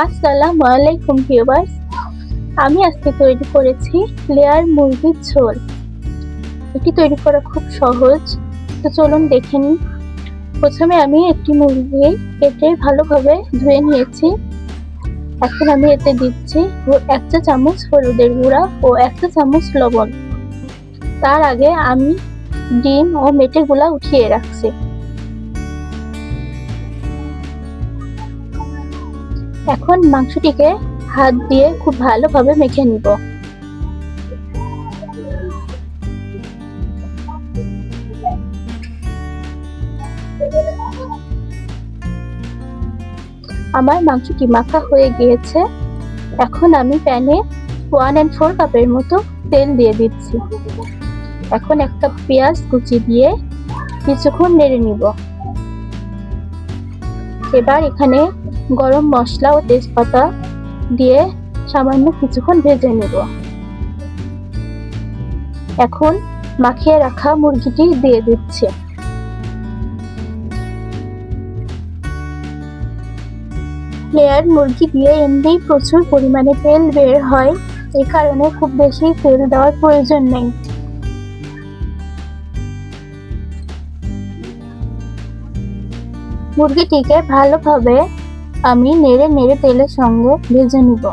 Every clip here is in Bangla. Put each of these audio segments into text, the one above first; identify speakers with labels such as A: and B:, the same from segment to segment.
A: আসসালামু আলাইকুম ভিউয়ার্স। আমি আজকে তৈরি করেছি লেয়ার মুরগির ঝোল। এটি তৈরি করা খুব সহজ, তো চলুন দেখে নিই। প্রথমে আমি একটি মুরগি কেটে ভালোভাবে ধুয়ে নিয়েছি। এখন আমি এতে দিচ্ছি 1 চা চামচ হলুদের গুঁড়া ও 1 চা চামচ লবণ। তার আগে আমি ডিম ও মেটেগুলা উঠিয়ে রাখছি। এখন মাংসটিকে হাত দিয়ে খুব ভালোভাবে মেখে নিব। আমার মাংসটি মাখা হয়ে গিয়েছে। এখন আমি প্যানে 1/4 কাপের মতো তেল দিয়ে দিচ্ছি। এখন 1 কাপ পেঁয়াজ কুচি দিয়ে কিছুক্ষণ নেড়ে নিব। এবার এখানে গরম মশলা ও তেজপাতা দিয়ে সামান্য কিছুক্ষণ ভেজে নেব। এখন মাখিয়ে রাখা মুরগিটি দিয়ে দিচ্ছি। লেয়ার মুরগি দিয়ে এমনিই প্রচুর পরিমাণে তেল বের হয়, এই কারণে খুব বেশি তেল দেওয়ার প্রয়োজন নেই। মুরগিটিকে ভালোভাবে আমি নেড়ে নেড়ে তেলের সঙ্গে ভেজে নিব।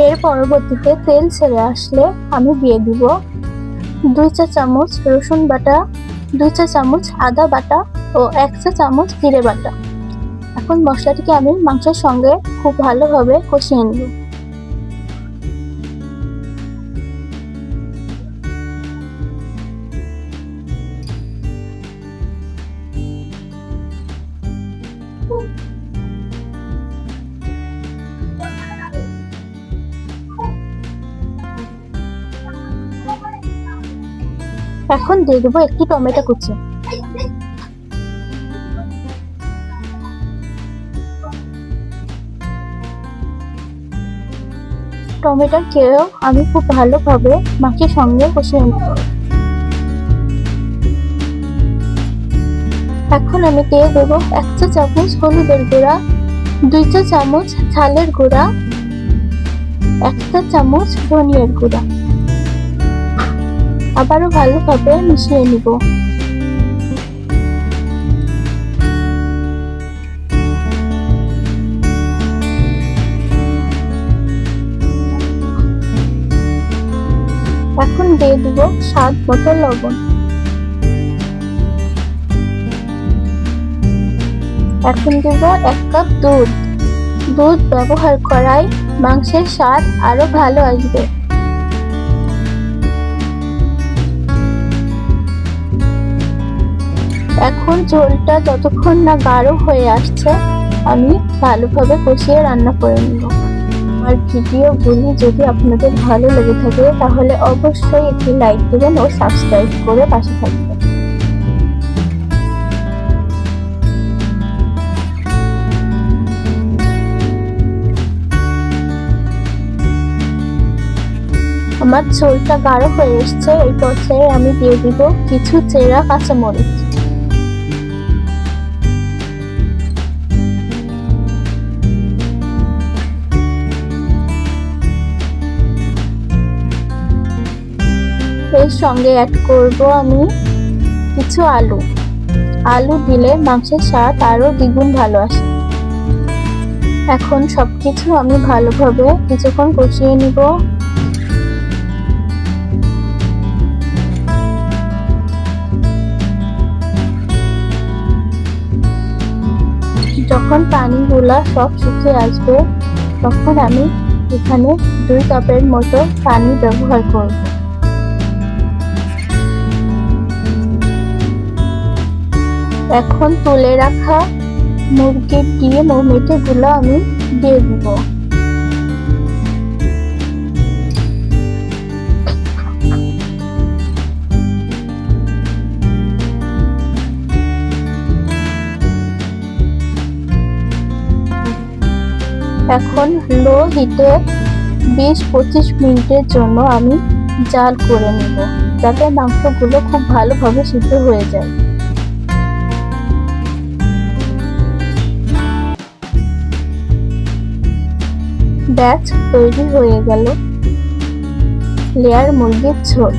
A: এর পরবর্তীতে তেল ছেড়ে আসলে আমি দিয়ে দিব 2 চা চামচ রসুন বাটা, 2 চা চামচ আদা বাটা ও 1 চা চামচ জিরে বাটা। এখন মশলাটিকে আমি মাংসের সঙ্গে খুব ভালোভাবে কষিয়ে নেব। এখন দিয়ে দেবো একটি টমেটো কুচি। টমেটোকেও আমি খুব ভালোভাবে মাংসের সঙ্গে কষিয়ে নেব। এখন আমি দিয়ে দেবো 1 চা চামচ হলুদের গুঁড়া, 2 চা চামচ ঝালের গুঁড়া, 1 চা চামচ ধনিয়ার গুঁড়া। আবারও ভালোভাবে মিশিয়ে নিব। এখন দিয়ে দিব স্বাদ মতো লবণ। এখন দেব 1 কাপ দুধ। দুধ ব্যবহার করায় মাংসের স্বাদ আরো ভালো আসবে। এখন ঝোলটা যতক্ষণ না গাঢ় হয়ে আসছে আমি ভালোভাবে কষিয়ে রান্না করে নেব। আমার ভিডিওগুলি যদি আপনাদের ভালো লেগে থাকে তাহলে অবশ্যই একটি লাইক দেবেন ও সাবস্ক্রাইব করে পাশে থাকবেন। আমার ঝোলটা গাঢ় হয়ে এসছে। এই পর্যায়ে আমি দিয়ে দিব কিছু চেরা কাঁচামরিচ। এর সঙ্গে অ্যাড করব আমি কিছু আলু। আলু দিলে মাংসের স্বাদ আরো দ্বিগুণ ভালো আসে। এখন সবকিছু আমি ভালোভাবে কিছুক্ষণ কষিয়ে নিব। যখন পানিগুলা সব শুকিয়ে আসবে তখন আমি এখানে 2 কাপের মতো পানি ব্যবহার করব। এখন তুলে রাখা মুরগির ডিম ও মেটেগুলো আমি দিয়ে দিব। এখন লো হিটে 20-25 মিনিটের জন্য আমি জাল করে নেব, যাতে মাংসগুলো খুব ভালোভাবে সিদ্ধ হয়ে যায়। ব্যাচ তৈরি হয়ে গেল লেয়ার মুরগির ঝোল।